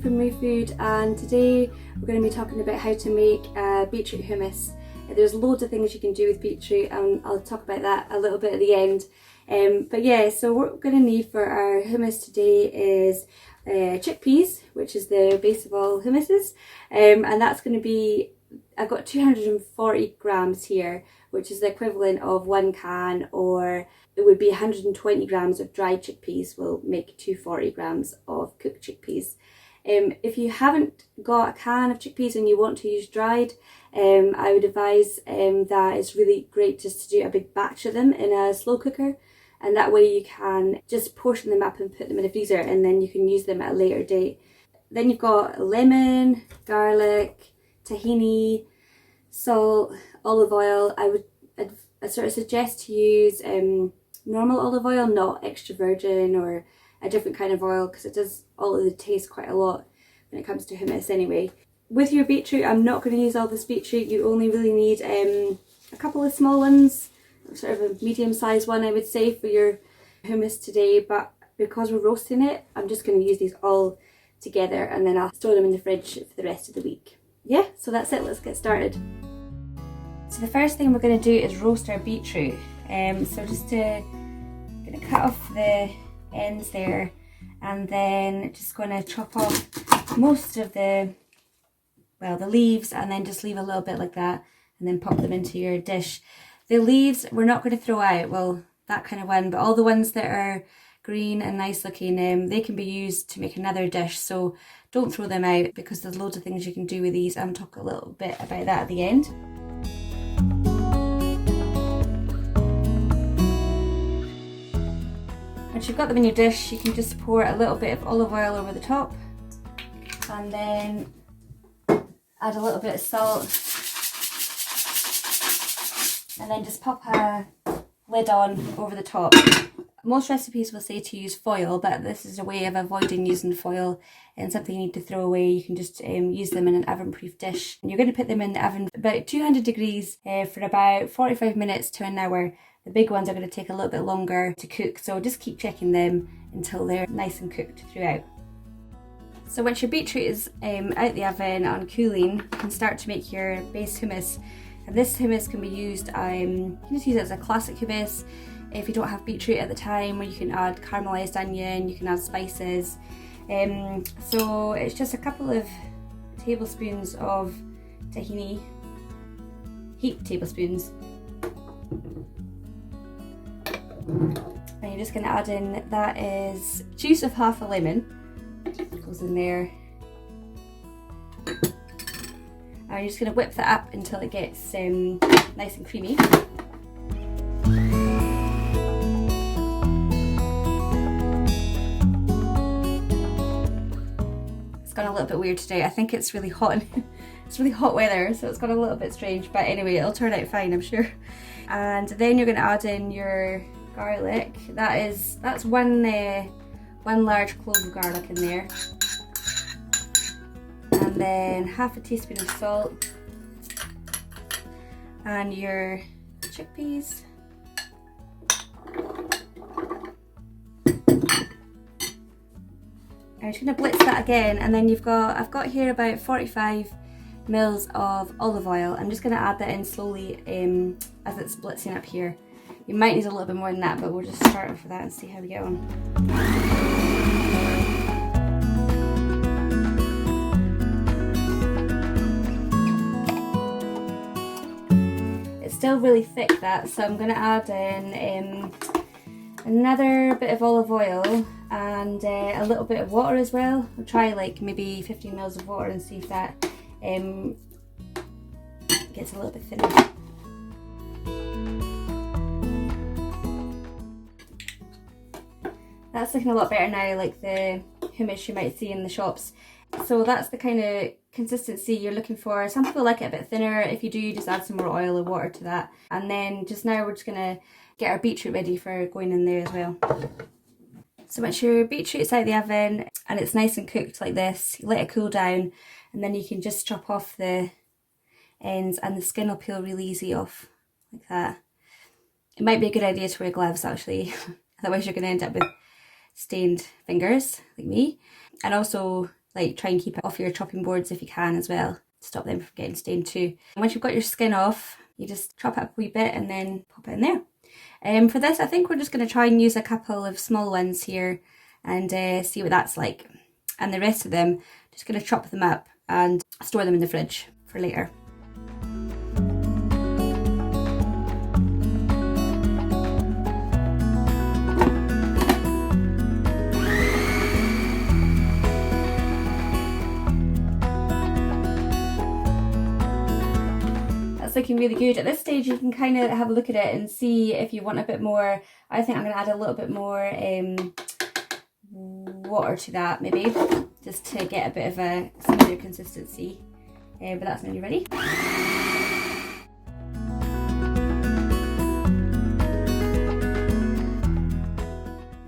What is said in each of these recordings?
from Moo Food, and today we're going to be talking about how to make beetroot hummus. There's loads of things you can do with beetroot, and I'll talk about that a little bit at the end. But yeah, so what we're going to need for our hummus today is chickpeas, which is the base of all hummuses, and that's going to be, I've got 240 grams here, which is the equivalent of 1 can, or it would be 120 grams of dried chickpeas will make 240 grams of cooked chickpeas. If you haven't got a can of chickpeas and you want to use dried, I would advise that it's really great just to do a big batch of them in a slow cooker, and that way you can just portion them up and put them in the freezer, and then you can use them at a later date. Then you've got lemon, garlic, tahini, salt, olive oil. I sort of suggest to use normal olive oil, not extra virgin or a different kind of oil, because it does alter the taste quite a lot when it comes to hummus anyway. With your beetroot, I'm not going to use all this beetroot. You only really need a couple of small ones, sort of a medium sized one I would say for your hummus today, but because we're roasting it, I'm just going to use these all together, and then I'll store them in the fridge for the rest of the week. Yeah, so that's it, let's get started. So the first thing we're going to do is roast our beetroot. So just going to cut off the ends there, and then just going to chop off most of the leaves, and then just leave a little bit like that, and then pop them into your dish. The leaves we're not going to throw out, well, that kind of one, but all the ones that are green and nice looking, they can be used to make another dish, so don't throw them out because there's loads of things you can do with these. I'm talking a little bit about that at the end. Once you've got them in your dish, you can just pour a little bit of olive oil over the top, and then add a little bit of salt, and then just pop a lid on over the top. Most recipes will say to use foil, but this is a way of avoiding using foil and something you need to throw away. You can just use them in an oven-proof dish. And you're going to put them in the oven about 200 degrees for about 45 minutes to an hour. The big ones are going to take a little bit longer to cook, so just keep checking them until they're nice and cooked throughout. So once your beetroot is out the oven on cooling, you can start to make your base hummus. And this hummus can be used, you can just use it as a classic hummus if you don't have beetroot at the time, or you can add caramelized onion, you can add spices. So it's just a couple of tablespoons of tahini, heaped tablespoons. And you're just going to add in, that is juice of half a lemon, goes in there. And you're just going to whip that up until it gets nice and creamy. It's gone a little bit weird today. I think it's really hot. It's really hot weather, so it's gone a little bit strange. But anyway, it'll turn out fine, I'm sure. And then you're going to add in your garlic. That's one large clove of garlic in there, and then half a teaspoon of salt, and your chickpeas, I'm just going to blitz that again, and then I've got here about 45 mils of olive oil. I'm just going to add that in slowly as it's blitzing up here. You might need a little bit more than that, but we'll just start off with that and see how we get on. It's still really thick, that, so I'm going to add in another bit of olive oil and a little bit of water as well. I'll try like maybe 15 mils of water and see if that gets a little bit thinner. That's looking a lot better now, like the hummus you might see in the shops. So that's the kind of consistency you're looking for. Some people like it a bit thinner. If you do, just add some more oil or water to that. And then just now we're just going to get our beetroot ready for going in there as well. So once your beetroot's out of the oven and it's nice and cooked like this, you let it cool down, and then you can just chop off the ends, and the skin will peel really easy off like that. It might be a good idea to wear gloves actually, otherwise you're going to end up with stained fingers like me. And also like try and keep it off your chopping boards if you can as well, stop them from getting stained too. And once you've got your skin off, you just chop it up a wee bit and then pop it in there. For this, I think we're just going to try and use a couple of small ones here and see what that's like. And the rest of them, just going to chop them up and store them in the fridge for later. Looking really good. At this stage you can kind of have a look at it and see if you want a bit more. I think I'm going to add a little bit more water to that, maybe, just to get a bit of a smoother consistency. But that's nearly ready.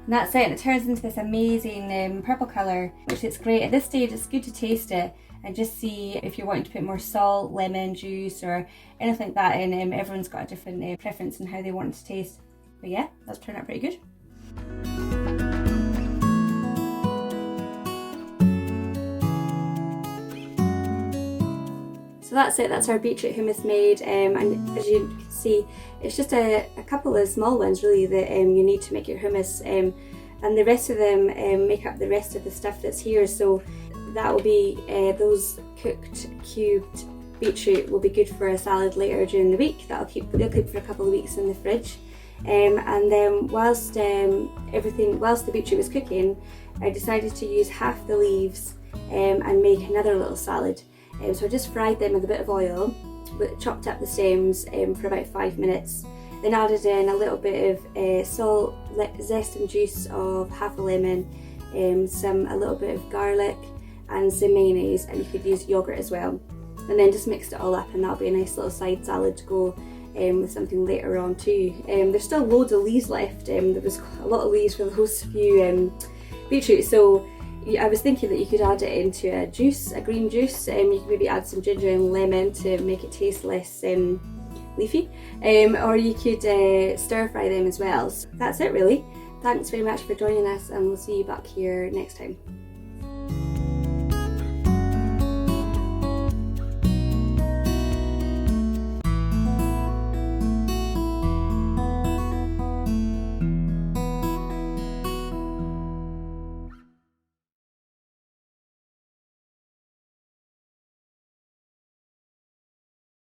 And that's it, and it turns into this amazing purple colour, which is great. At this stage it's good to taste it and just see if you're wanting to put more salt, lemon juice or anything like that in. Everyone's got a different preference in how they want it to taste. But yeah, that's turned out pretty good. So that's it, that's our beetroot hummus made, and as you can see, it's just a couple of small ones really that you need to make your hummus, and the rest of them make up the rest of the stuff that's here. So that will be those cooked cubed beetroot will be good for a salad later during the week. They'll keep for a couple of weeks in the fridge. And then whilst the beetroot was cooking, I decided to use half the leaves and make another little salad. So I just fried them with a bit of oil, but chopped up the stems for about 5 minutes. Then added in a little bit of salt, zest and juice of half a lemon, a little bit of garlic, and some mayonnaise, and you could use yogurt as well. And then just mixed it all up, and that'll be a nice little side salad to go with something later on too. There's still loads of leaves left. There was a lot of leaves for those few beetroot, so I was thinking that you could add it into a juice, a green juice. You could maybe add some ginger and lemon to make it taste less leafy, or you could stir fry them as well. So that's it really. Thanks very much for joining us, and we'll see you back here next time.